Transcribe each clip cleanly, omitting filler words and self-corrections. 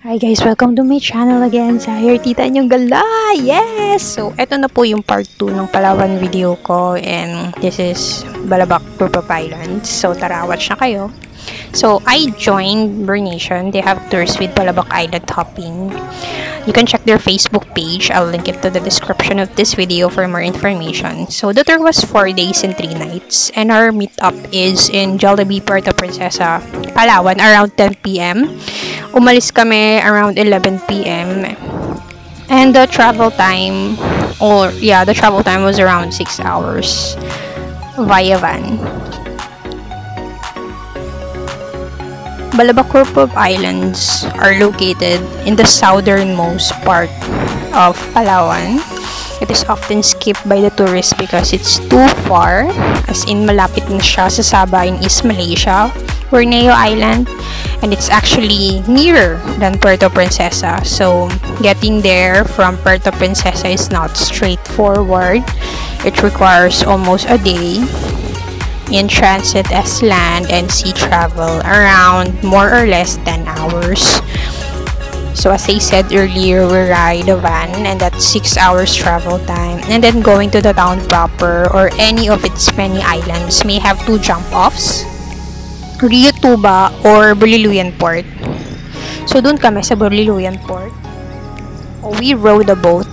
Hi guys, welcome to my channel again. Sa here, tita niyong gala! Yes! So, eto na po yung part 2 ng Palawan video ko. And this is Balabac Group of Islands. So, tara, watch na kayo. So, I joined Burnation. They have tours with Balabac Island hopping. You can check their Facebook page. I'll link it to the description of this video for more information. So, the tour was 4 days and 3 nights. And our meetup is in Jollibee, Puerto Princesa, Palawan, around 10 p.m. Umalis kami around 11 p.m. And the travel time, was around 6 hours via van. Balabac Group of Islands are located in the southernmost part of Palawan. It is often skipped by the tourists because it's too far, as in malapit na siya sa Sabah in East Malaysia, Borneo Island, and it's actually nearer than Puerto Princesa. So getting there from Puerto Princesa is not straightforward. It requires almost a day in transit as land and sea travel, around more or less 10 hours. So as I said earlier, we ride a van and that's 6 hours travel time. And then going to the town proper or any of its many islands may have 2 jump-offs, Rio Tuba or Buliluyan Port. So dun kami sa Buliluyan Port. We rode a boat.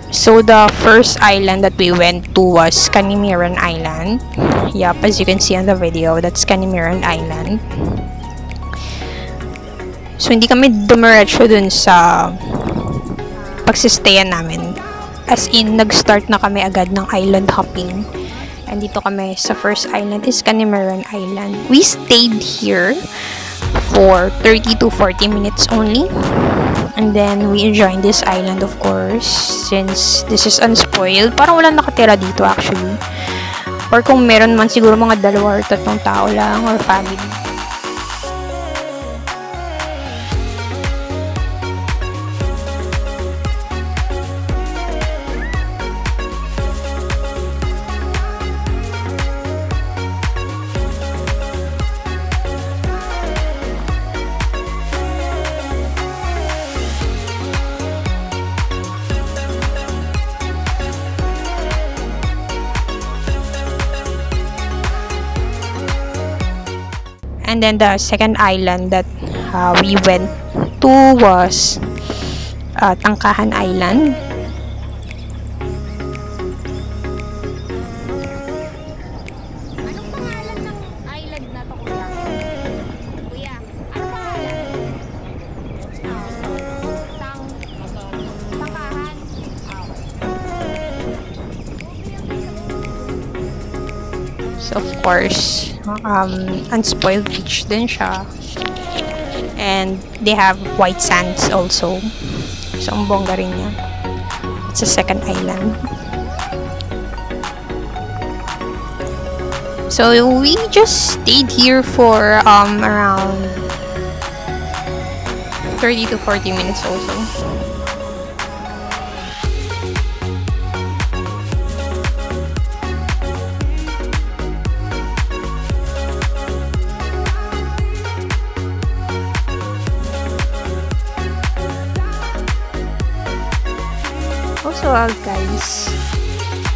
So the first island that we went to was Canimiran Island. Yep, as you can see on the video, that's Canimiran Island. So hindi kami dumiretso dun sa pagsistayan namin. As in, nag-start na kami agad ng island hopping. And dito kami sa first island is Canimiran Island. We stayed here for 30 to 40 minutes only. And then we enjoyed this island, of course, since this is unspoiled. Parang walang nakatira dito actually. Or kung meron man, siguro mga 2 or 3 tao lang or family. And then the second island that we went to was Tangkahan Island. Anong pangalan ng island na to, kuya? Kuya, anong pangalan? Tangkahan. So of course, unspoiled beach din siya, and they have white sands also, so ang bongga rin niya. It's a second island. So we just stayed here for around 30 to 40 minutes also. Also, guys,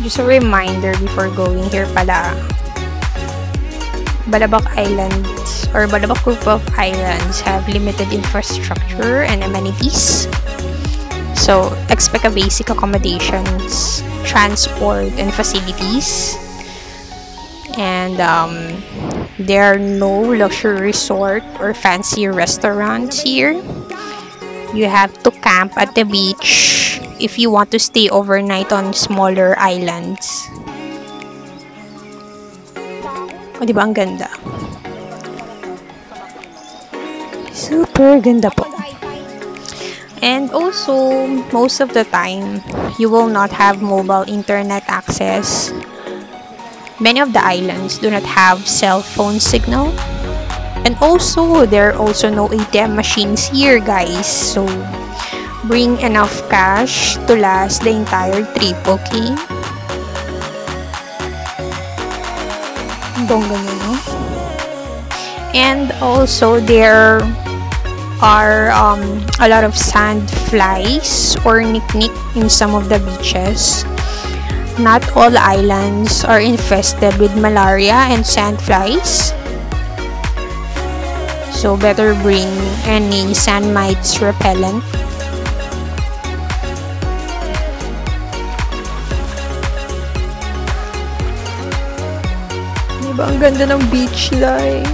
just a reminder before going here pala, Balabac Islands or Balabac Group of Islands have limited infrastructure and amenities. So, expect a basic accommodations, transport, and facilities. And there are no luxury resort or fancy restaurants here. You have to camp at the beach if you want to stay overnight on smaller islands. O, diba ang ganda? Super ganda po. And also, most of the time, you will not have mobile internet access. Many of the islands do not have cell phone signal. And also, there are also no ATM machines here, guys. So, bring enough cash to last the entire trip, okay? Bongga nyo, no? And also, there are a lot of sand flies or niknik in some of the beaches. Not all islands are infested with malaria and sand flies. So better bring any sand mites repellent. Diba ang ganda ng beach life?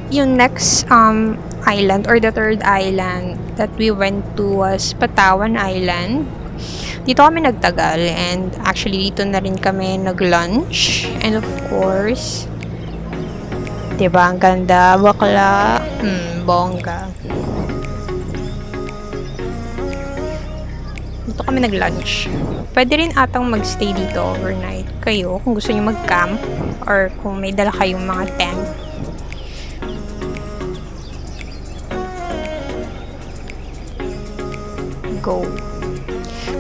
Yung next island or the third island that we went to was Patawan Island. Dito kami nagtagal and actually dito na rin kami nag-lunch. And of course, diba ang ganda, bakla, bongga. Dito kami nag-lunch. Pwede rin atang magstay dito overnight kayo kung gusto nyo mag-camp or kung may dala kayong mga tent. Go.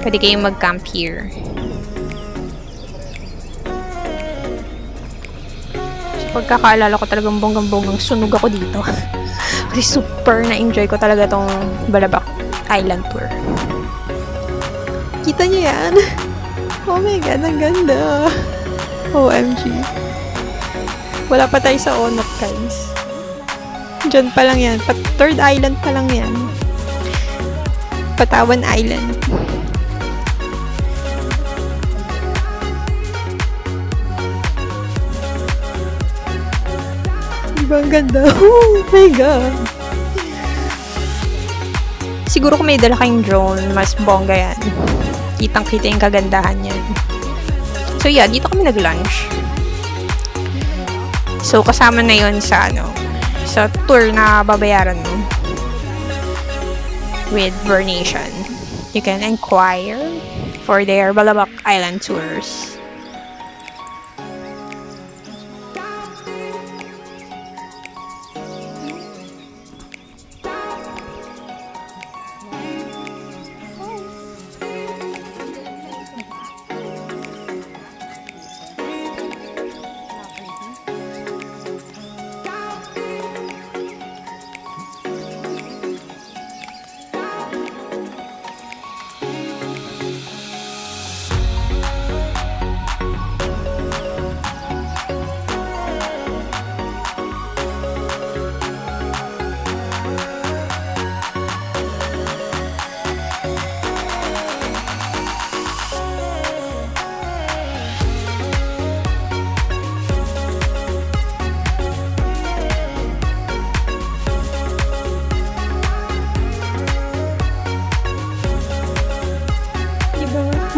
Pwede kayong mag-camp here. So, pagkakaalala ko talagang bonggang-bonggang sunog ako dito. Kasi super na-enjoy ko talaga tong Balabac Island Tour. Kita niyo yan? Oh my God, ang ganda. OMG. Wala pa tayo sa Onok, guys. Diyan pa lang yan. Third island pa lang yan. Patawan Island. Diba ang ganda? Oh my God! Siguro kung may dala kayong drone, mas bongga yan. Kitang-kita yung kagandahan yan. So yeah, dito kami nag-lunch. So kasama na yun sa sa tour na babayaran mo with Vernation. You can inquire for their Balabac Island tours.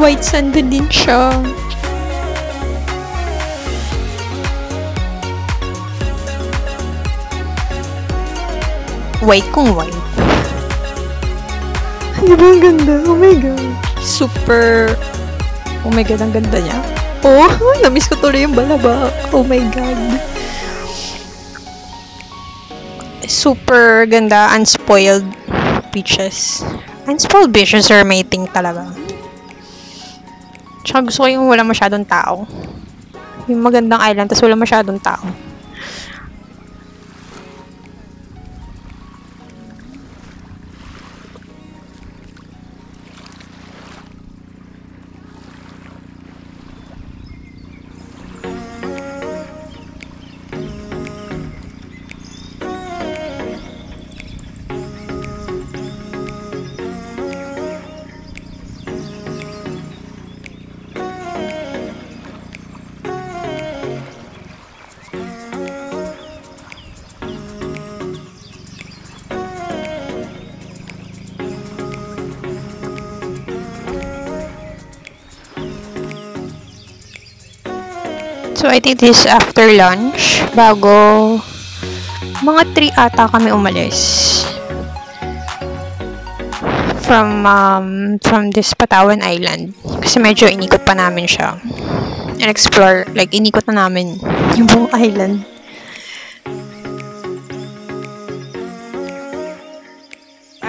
White sand din siya. White kung white. Diba ang ganda? Oh my God. Super. Oh my God, ang ganda niya. Oh, namiss ko tuloy yung Balabac. Oh my God. Super ganda. Unspoiled beaches. Unspoiled beaches are mating talaga. Tsaka gusto ko yung wala masyadong tao. Yung magandang island, tapos wala masyadong tao. So, I think this is after lunch. Bago mga 3 ata kami umalis. From this Patawan Island. Kasi medyo inikot pa namin siya. And explore, like, inikot na namin yung buong island.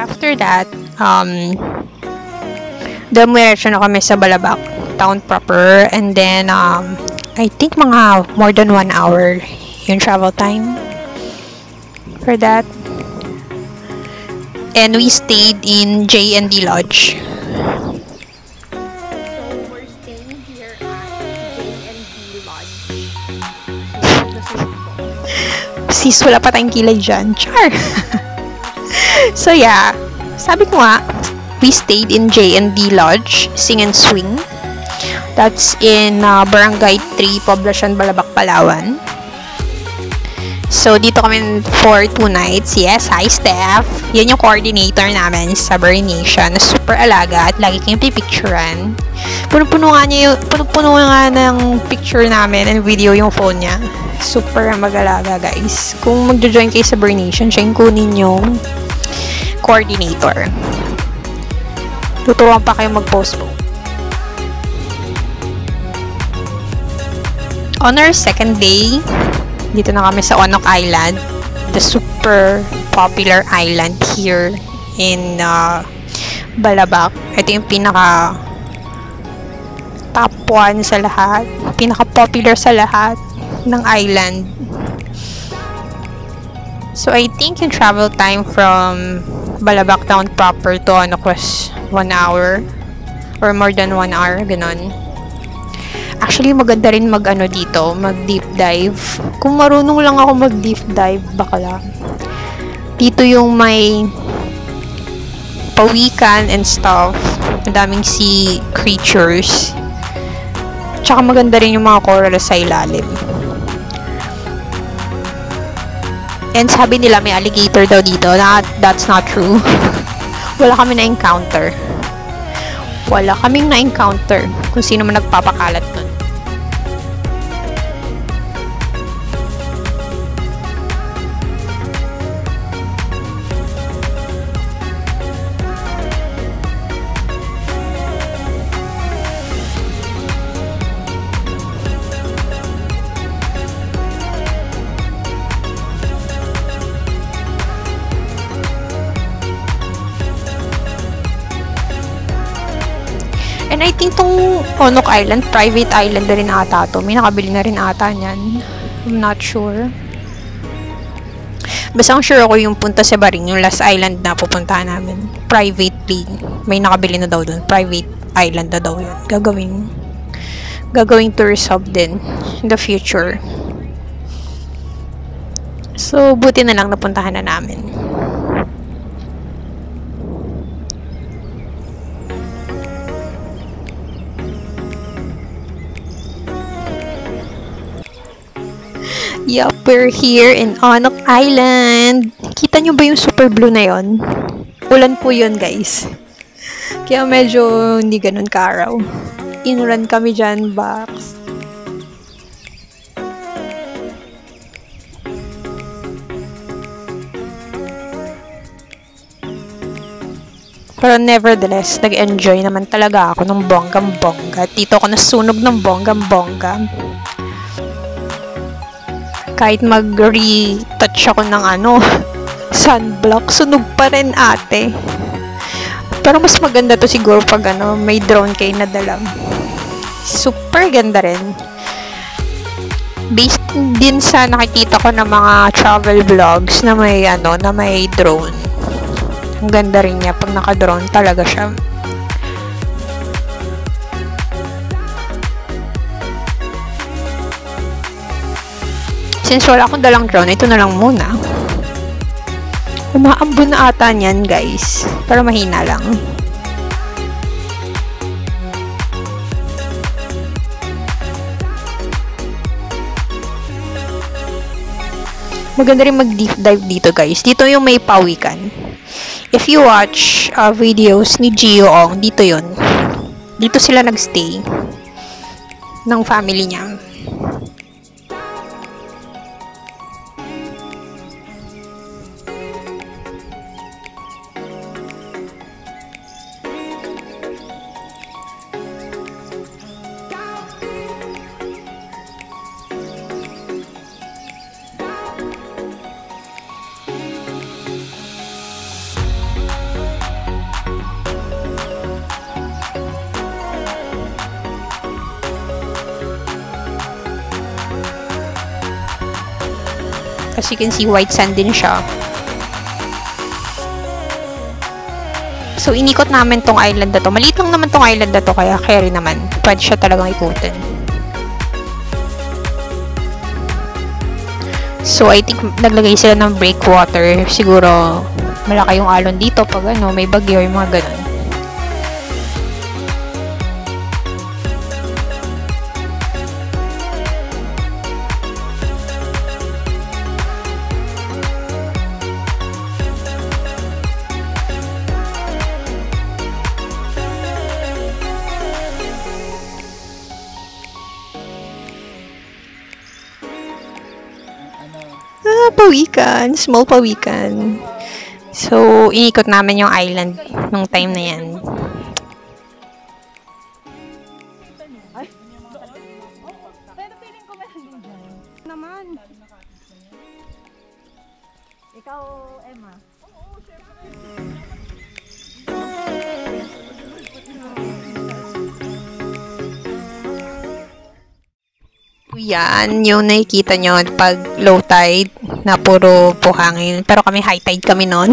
after that, dumiretso na kami sa Balabac town proper, and then I think mga more than 1 hour yung travel time for that. And we stayed in J&D Lodge. So we're staying here at J&D Lodge. Sis, wala pa tayong kilay dyan. Char! So yeah, sabi ko nga, we stayed in J&D Lodge, Sing and Swing. That's in Barangay 3, Poblacion, Balabac, Palawan. So, dito kami for 2 nights. Yes, hi Steph. Yan yung coordinator namin sa Burn Nation na super alaga at lagi kayong pipicturean. Puno-puno nga ng picture namin and video yung phone niya. Super mag-alaga, guys. Kung magjo-join kayo sa Burn Nation, siya yung kunin yung coordinator. Tuturuan pa kayo mag-post po. On our second day, dito na kami sa Onok Island, the super popular island here in Balabac. Ito yung pinaka top 1 sa lahat, pinaka popular sa lahat ng island. So I think yung travel time from Balabac town proper to Onok was 1 hour or more than 1 hour, ganon. Actually, maganda rin dito, mag deep dive. Kung marunong lang ako mag deep dive, bakla. Dito yung may pawikan and stuff. Madaming sea creatures. Tsaka maganda rin yung mga coral sa ilalim. And sabi nila may alligator daw dito. That's not true. Wala kami na-encounter. Wala kaming na-encounter kung sino man nagpapakalat nun. And I think tong Onok Island, private island na rin ata to. May nakabili na rin ata niyan. I'm not sure. Basta ang sure ako yung punta sa Baring, yung last island na pupuntahan namin. Privately. May nakabili na daw dun. Private island na daw yun. Gagawing tourist hub din in the future. So, buti na lang napuntahan na namin. Yup, we're here in Onok Island. Kita nyo ba yung super blue na yon? Ulan po yun, guys. Kaya medyo hindi ganun kaaraw. Inulan kami dyan, box. Pero nevertheless, nag-enjoy naman talaga ako ng bonggang-bongga. Dito ako nasunog ng bonggang-bongga. Kahit mag-retouch ako ng sunblock, sunog pa rin ate. Pero mas maganda to siguro pag may drone kayo nadala. Super ganda rin. Based din sa nakikita ko ng mga travel vlogs na may na may drone. Ang ganda rin niya pag naka-drone talaga siya. Since wala akong dalang drone, ito na lang muna. Umaambon na ata niyan, guys. Pero mahina lang. Maganda rin mag-deep dive dito, guys. Dito yung may pawikan. If you watch videos ni Gio Ong, dito yun. Dito sila nagstay ng family niya. As you can see, white sand din siya. So, inikot namin tong island na to. Maliit lang naman tong island na to, kaya carry naman. Pwede siya talagang ikutin. So, I think naglagay sila ng breakwater. Siguro, malaki yung alon dito pag ano, may bagyo, yung mga ganun. Pawikan. Small pawikan. So, inikot namin yung island nung time na yan. Pero feeling ko meron din dyan. Naman. Ikaw, Emma. Oo, syempre. Yan, yung nakikita nyo pag low tide na puro buhangin. Pero kami high tide kami noon.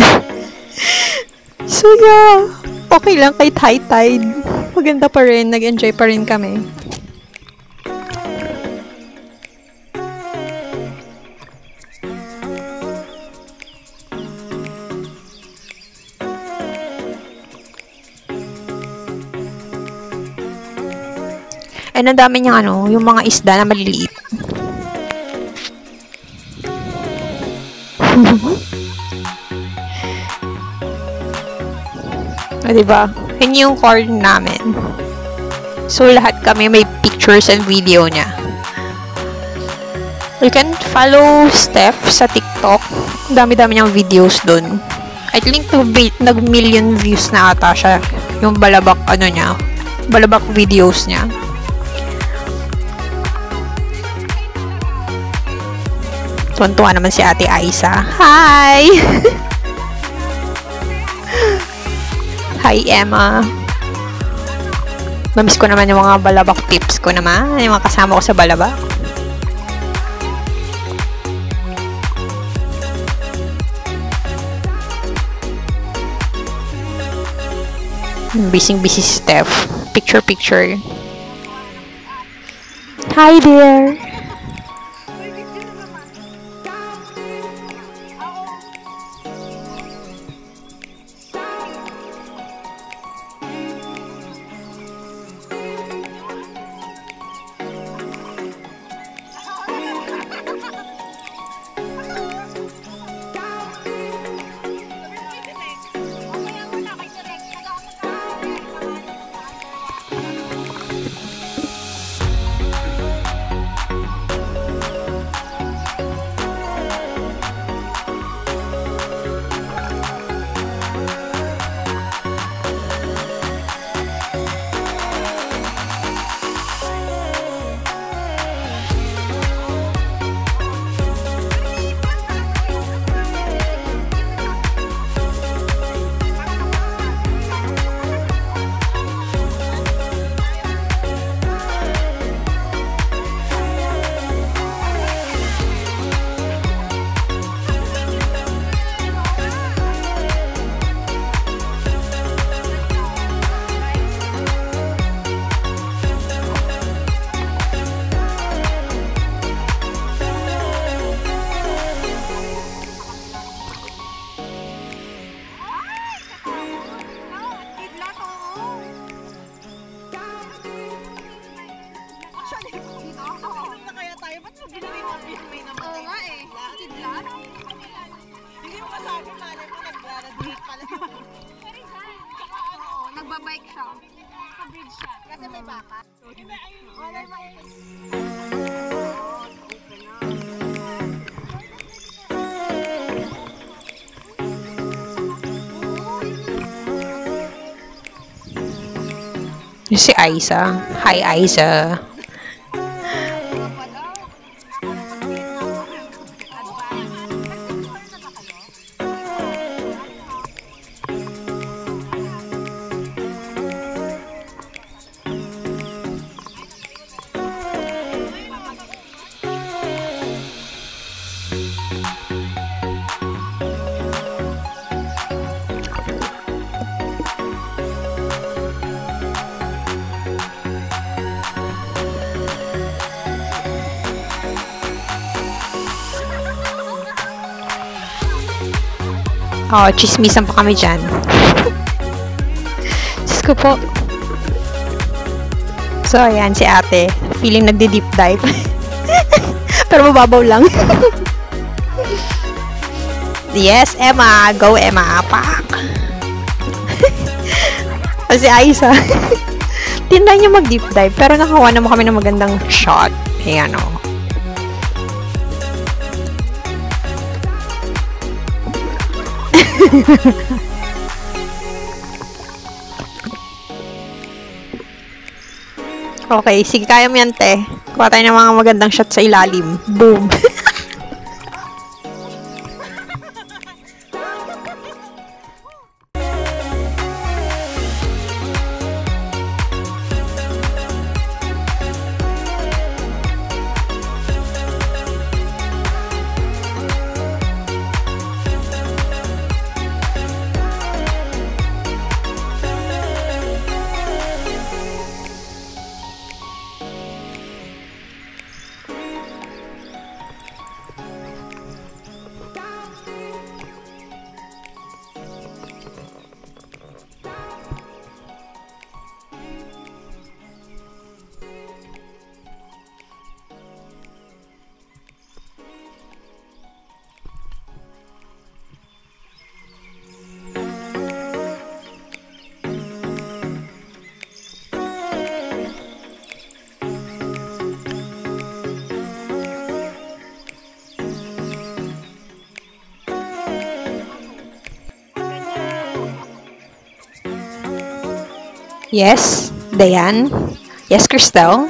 So yeah, okay lang kahit high tide. Maganda pa rin, nag-enjoy pa rin kami. And ang dami niyang ano, yung mga isda na maliliit. O, diba? Yun yung core namin. So, lahat kami may pictures and video niya. You can follow Steph sa TikTok. Dami-dami niyang videos dun. I think nag-million views na ata siya. Yung balabak, ano niya, balabak videos niya. Tuwan-tuwa naman si Ate Aiza. Hi! Hi, Emma. Mamiss ko naman yung mga balabak tips ko naman. Yung mga kasama ko sa balabak. Busy-busy si Steph. Picture. Hi there! Nagbabike siya. Naka-bridge siya. Kasi may baka. Wala ba Yung si Aiza. Hi, Aiza. Oh, chismisan pa kami dyan. Diyos ko po. So, ayan, si ate. Feeling nagdi-deep dive. Pero mababaw lang. Yes, Emma. Go, Emma. Pak. Kasi Aisa. Tinry niya mag-deep dive. Pero nakakuha naman kami ng magandang shot. Ayan, o. Okay, sige, kaya mo yan, te. Kuha tayo ng mga magandang shot sa ilalim. Boom. Yes, Dayan. Yes, Cristel.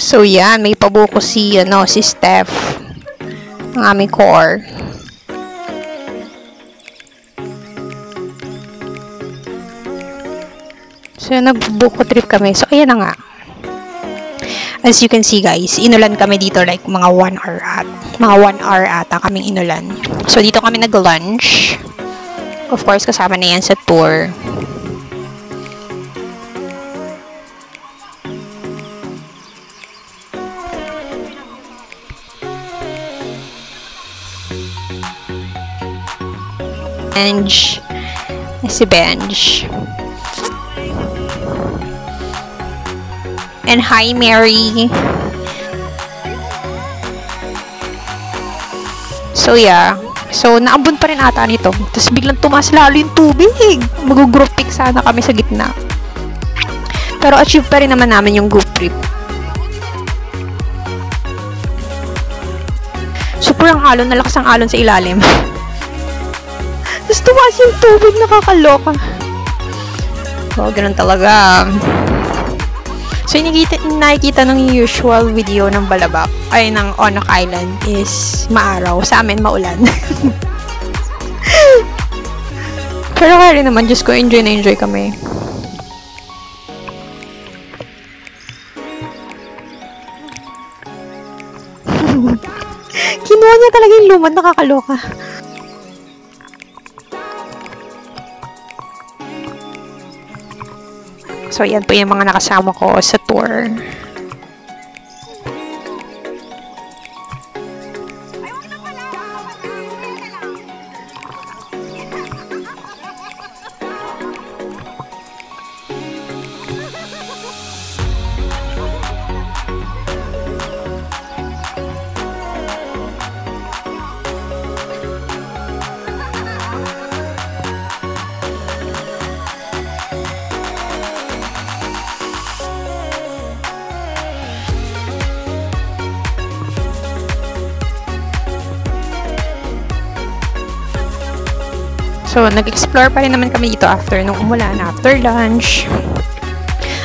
So, yan. May pabuko si, si Steph. Ang aming core. So, nagbuko trip kami. So, ayan na nga. As you can see, guys, inulan kami dito like mga 1 hour mga 1 hour ata kaming inulan. So, dito kami nag-lunch. Of course, kasama na yan sa tour. Benj. Si Benj. And hi, Mary. So, yeah. So, naambun pa rin ata nito. Tapos, biglang tumaas lalo yung tubig. Mag-group pick sana kami sa gitna. Pero, achieve pa rin naman namin yung group trip. Super ang alon. Nalakas ang alon sa ilalim. Tapos tumaas yung tubig, nakakaloka. So, ganun talaga. So, nakikita ng usual video ng Balabac, ay ng Onoc Island is maaraw. Sa amin, maulan. Pero kaya rin naman, just ko enjoy na enjoy kami. Kinuha niya talaga yung lumad, nakakaloka. So, yan po yung mga nakasama ko sa tour. So, nag-explore pa rin naman kami dito after nung umulan, after lunch.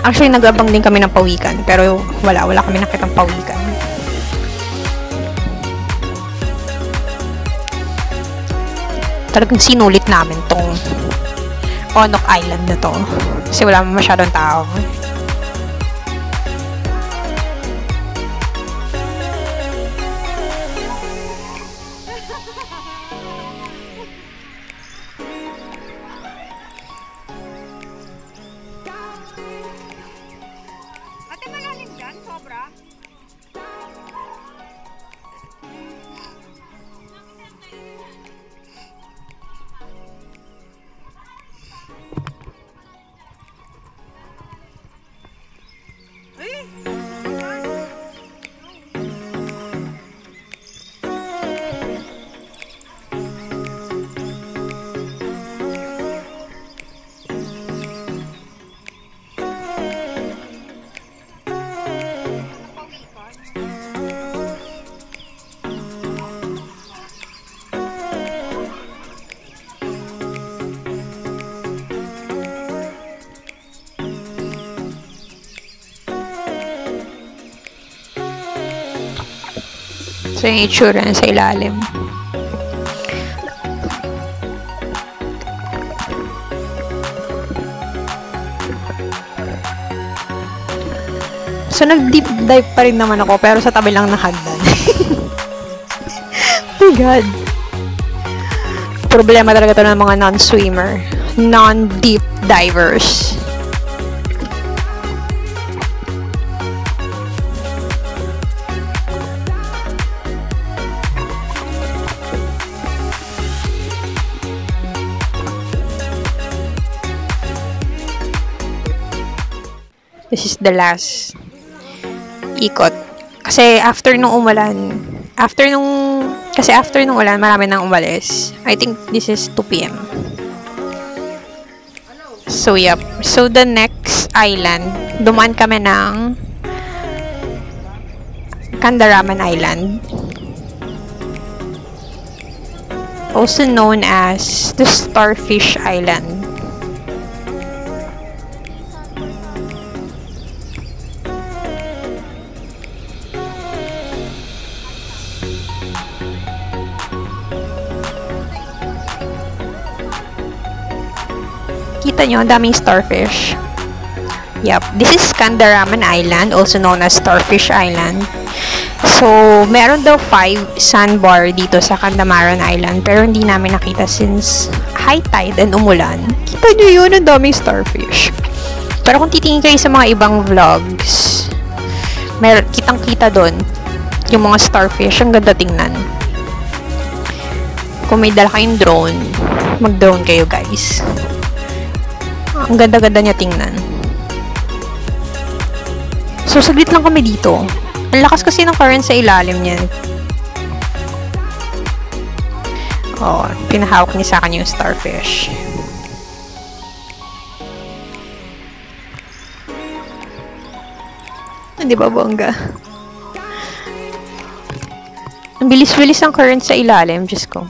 Actually, nag-abang din kami ng pawikan, pero wala kami nakitang pawikan. Talagang sinulit namin tong Onok Island na to. Kasi wala masyadong tao. Ate, malalim dyan? Sobra? So, yung itsura na sa ilalim. So, nag-deep dive pa rin naman ako, pero sa tabi lang ng hagdan. Oh my God. Problema talaga ito ng mga non-swimmer. Non-deep divers. This is the last ikot. Kasi after nung ulan, marami nang umalis. I think this is 2 PM. So, yep. So, the next island, dumaan kami ng Kandaraman Island. Also known as the Starfish Island. Kita nyo, ang daming starfish. Yep, this is Kandaraman Island, also known as Starfish Island. So, meron daw 5 sandbar dito sa Kandamaran Island, pero hindi namin nakita since high tide and umulan. Kita nyo yun, ang daming starfish. Pero kung titingin kayo sa mga ibang vlogs, kitang-kita doon yung mga starfish. Ang ganda tingnan. Kung may dala kayong drone, mag-drone kayo, guys. Ang ganda-ganda niya tingnan. So, saglit lang kami dito. Ang lakas kasi ng current sa ilalim niyan. Oh, pinahawak niya sa akin yung starfish. Hindi ba bongga? Ang bilis-bilis ng current sa ilalim. Diyos ko.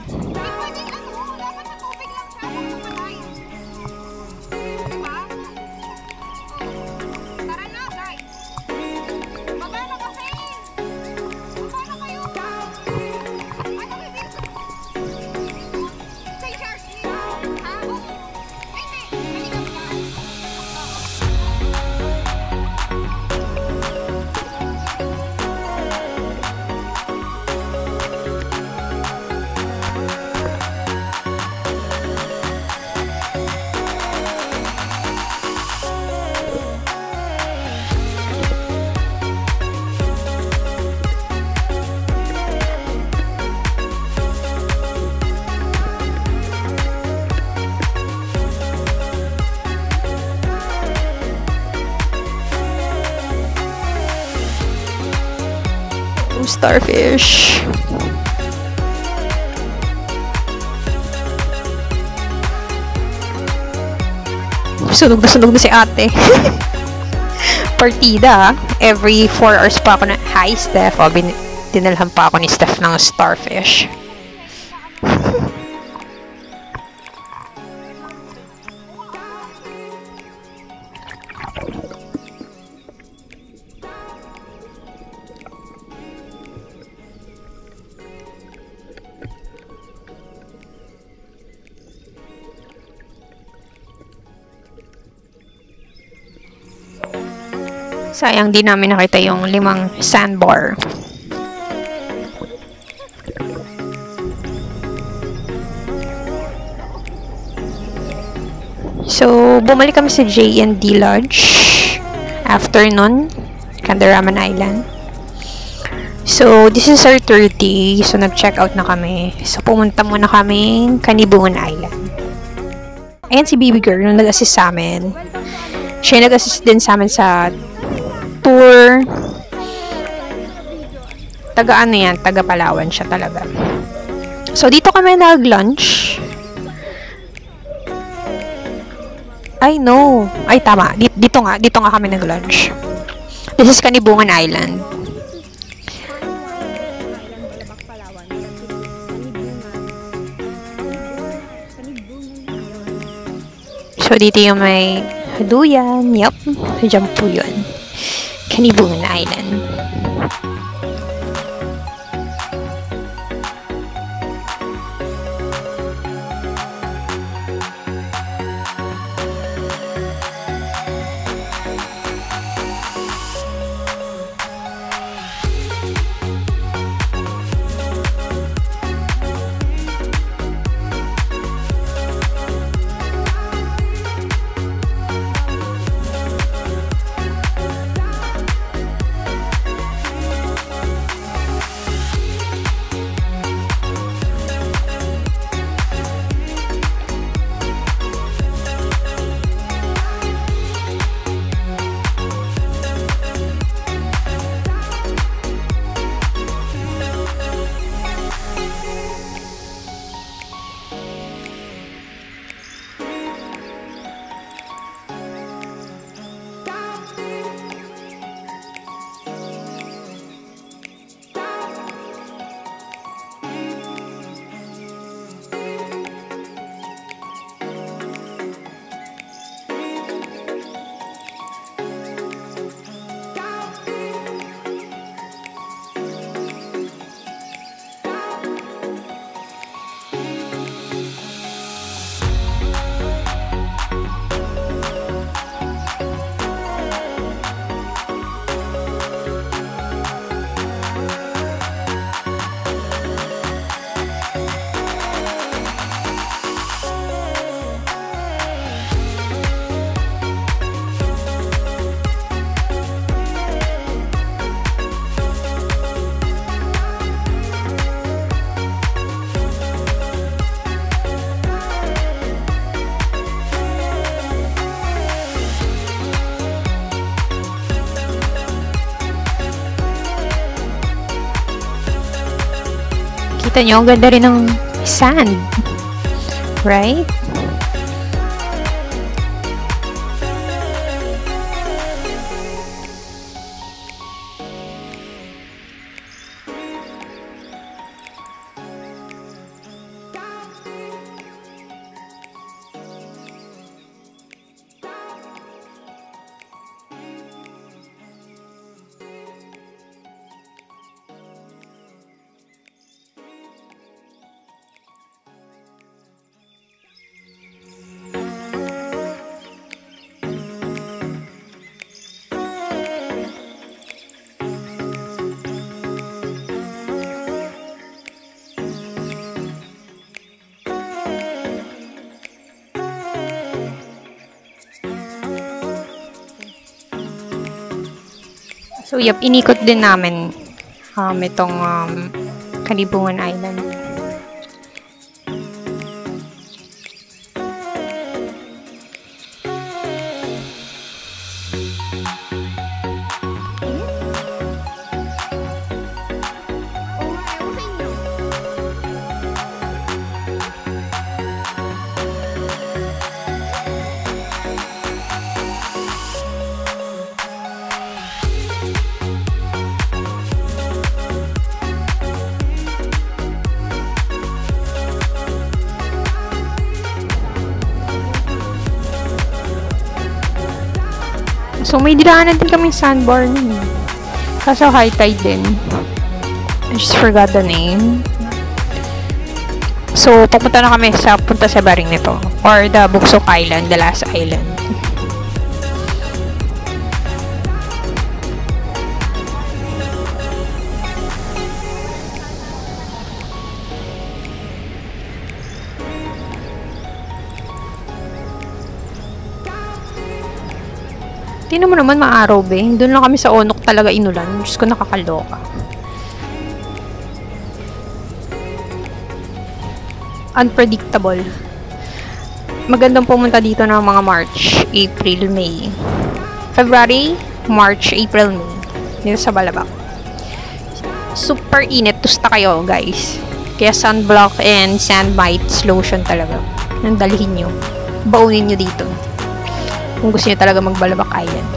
Starfish. Sunog na si ate. Partida. Every 4 hours pa ako na, hi Steph. O, dinalhan pa ako ni Steph ng starfish. Sayang di namin nakita yung 5 sandbar. So, bumalik kami sa J&D Lodge. After nun, Candaraman Island. So, this is our third day. So, nag-check out na kami. So, pumunta muna kami Canibungan Island. Ayan si Baby Girl, nung nag-assist sa amin. Siya nag-assist din sa amin sa tour. Taga ano yan? Taga Palawan siya talaga. So, dito kami nag-lunch. Ay, no. Ay, tama. Dito nga kami nag-lunch. This is Canibungan Island. So, dito yung may haduyan. Yup. Diyan po yun. Canibungan Island. Kita nyo, ang ganda rin ng sand. Right? So, yep, inikot din namin itong Canibungan Island. So, may dinaanan din kaming sandbar nun. Kaso high tide din. I just forgot the name. So, punta sa baring nito. Or the Buksok Island, the last island. Tingnan mo naman maaraw, be. Doon lang kami sa Onok talaga inulan. Diyos ko, nakakaloka. Unpredictable. Magandang pumunta dito ng mga March, April, May. February, March, April, May. Dito sa Balabac. Super init. Tusta kayo, guys. Kaya sunblock and sand mites lotion talaga. Nang dalhin nyo. Baunin nyo dito. Kung gusto nyo talaga mag-Balabac Island.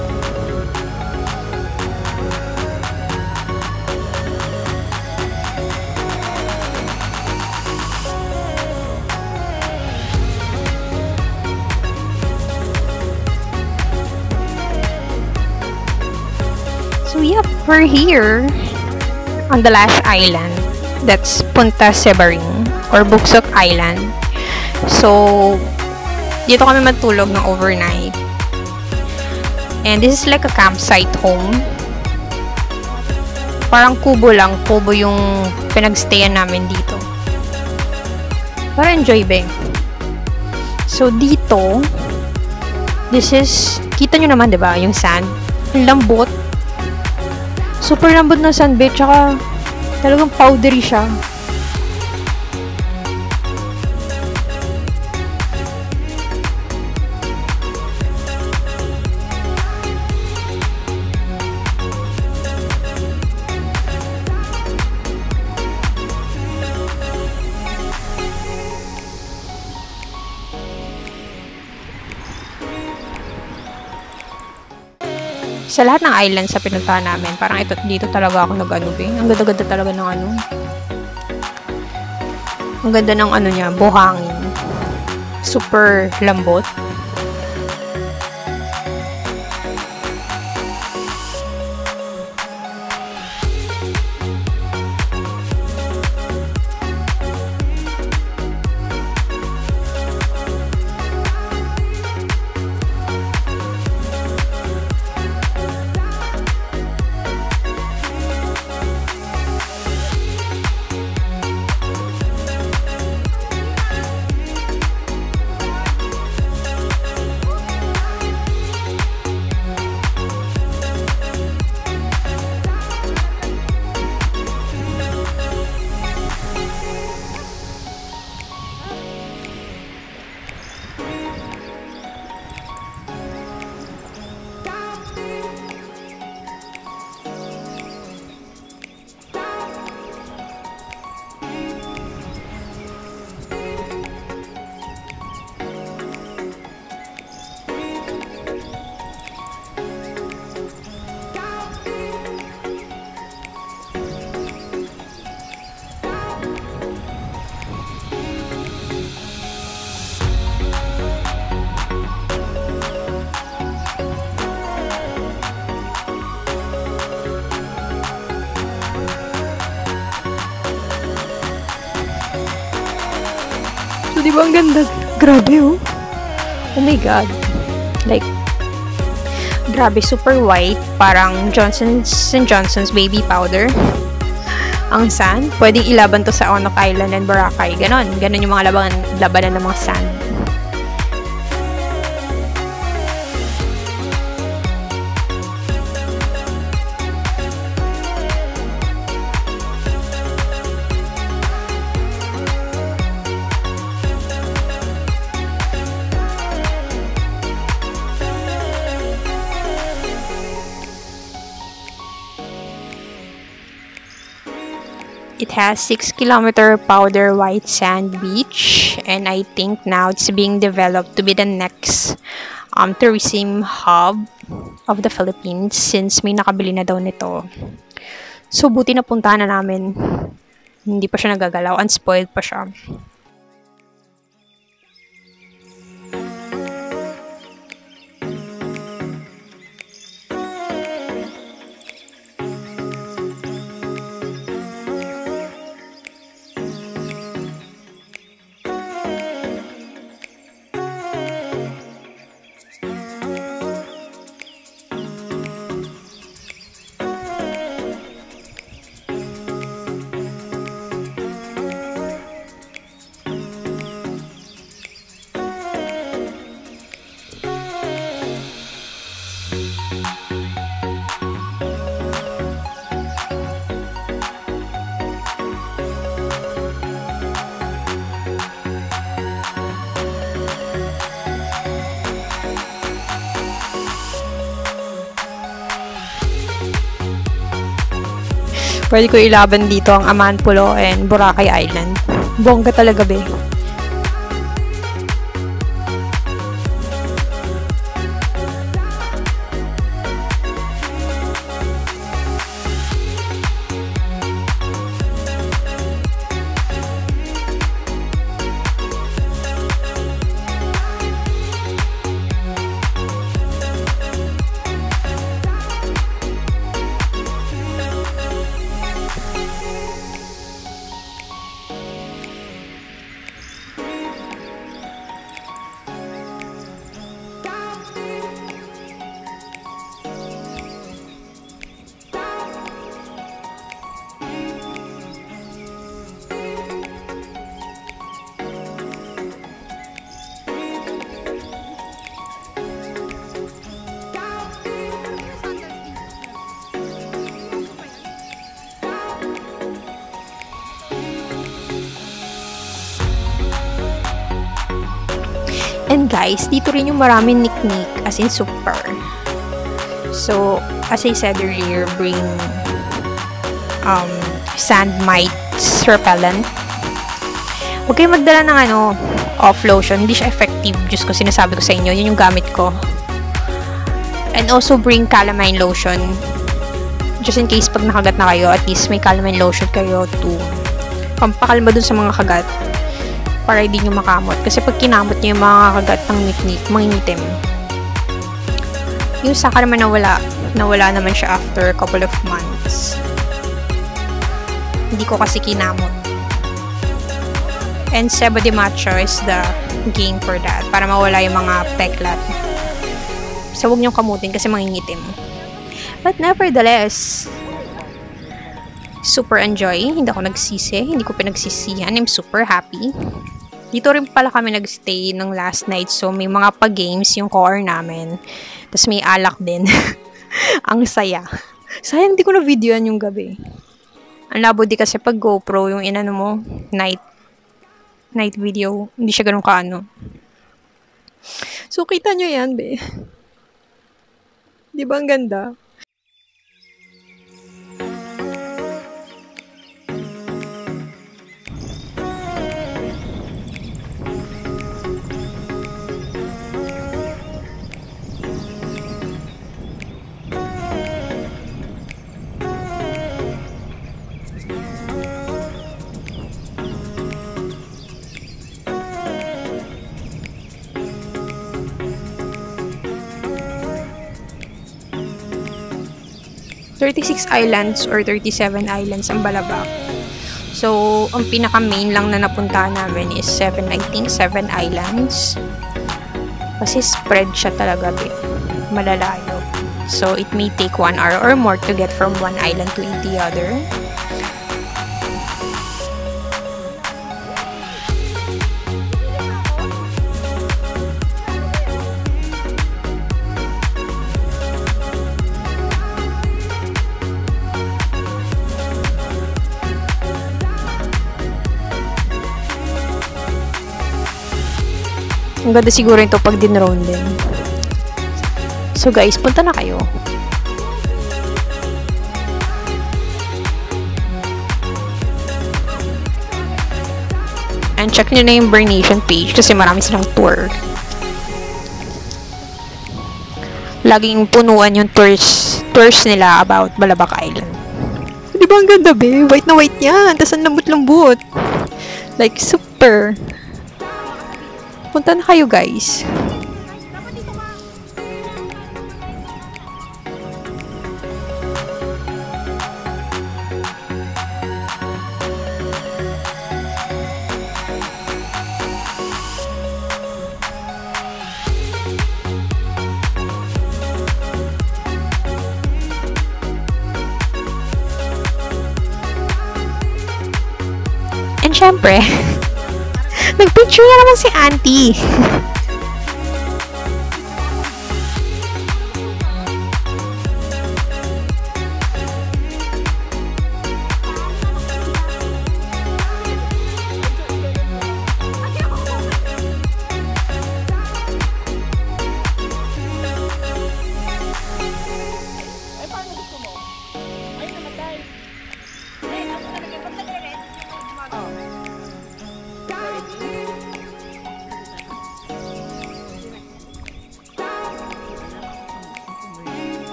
So yep, we're here on the last island. That's Punta Sebaring or Buksok Island. So dito kami matulog ng overnight. And this is like a campsite home. Parang kubo lang. Kubo yung pinagstayan namin dito. Para enjoy ba? So dito, this is, kita nyo naman diba yung sand? Ang lambot. Super lambot ng sand, be. Tsaka talagang powdery siya. Sa lahat ng island sa pinuntahan namin, parang dito talaga ako nag-ano, be. Ang ganda-ganda talaga ng ano. Ang ganda ng ano niya, buhangin. Super lambot. Di ba ang ganda? Grabe, oh. Oh my God. Like, grabe, super white. Parang Johnson's & Johnson's baby powder. Ang sand. Pwedeng ilaban to sa Onok Island and Boracay. Ganon. Ganon yung mga labanan ng mga sand. It has 6-kilometer powder white sand beach, and I think now it's being developed to be the next tourism hub of the Philippines since may nakabili na daw nito. So buti na puntahan na namin. Hindi pa siya nagagalaw, unspoiled pa siya. Pwede ko ilaban dito ang Amanpulo and Boracay Island. Bongga talaga, be. And guys, dito rin yung maraming nick-nick, as in super. So, as I said earlier, bring sand mites repellent. Huwag kayong magdala ng off lotion. Hindi siya effective. Diyos ko, sinasabi ko sa inyo. Yun yung gamit ko. And also bring calamine lotion. Just in case pag nakagat na kayo, at least may calamine lotion kayo to pampakalma dun sa mga kagat. Para hindi nyo makamot. Kasi pag kinamot nyo yung mga kagat ng nick-nick, mangingitim. Yung saka naman nawala naman siya after a couple of months. Hindi ko kasi kinamot. And Sebo de Macho is the game for that. Para mawala yung mga peklat. So, huwag nyo kamutin kasi mangingitim. But nevertheless, super enjoy. Hindi ako nagsisi. Hindi ko pinagsisihan. I'm super happy. Dito rin pala kami nagstay ng last night. So, may mga pa-games yung core namin. Tapos may alak din. Ang saya. Sayang di ko na videoan yung gabi. Ang labo di kasi pag GoPro, yung inano mo, night video. Hindi siya ganun kaano. So, kita nyo yan, be. Di ba ang ganda? ...36 islands or 37 islands ang Balabac. So, ang pinaka-main lang na napuntahan namin is 7 islands. Kasi spread siya talaga, malalayo. So, it may take 1 hour or more to get from one island to the other. Ang ganda siguro ito pag dinrone din. So guys, punta na kayo. And check nyo na yung Burn Nation page kasi marami silang tour. Laging punuan yung tours nila about Balabac Island. Di ba ang ganda, be? White na white yan. Tapos ang lambot-lambot. Like, super. Punta na kayo, guys. And syempre, nag-picture na naman si Auntie.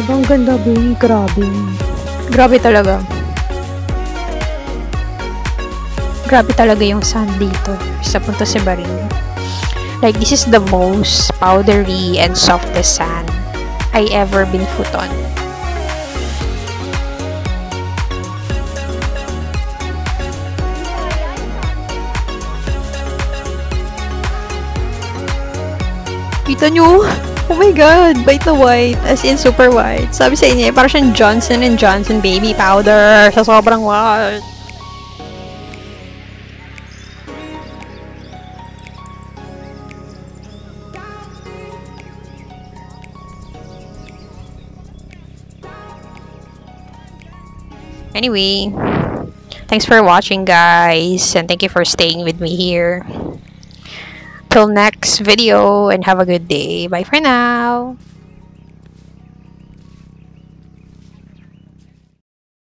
Diba ang ganda, babe? Grabe. Grabe talaga. Grabe talaga yung sand dito sa Punta Sebaring. Like, this is the most powdery and softest sand I ever been foot on. Kita nyo? Oh my god, white na white. As in, super white. Sabi sa inyo, parang siyang Johnson & Johnson baby powder sa sobrang white. Anyway, thanks for watching, guys, and thank you for staying with me here. Till next video, and have a good day. Bye for now.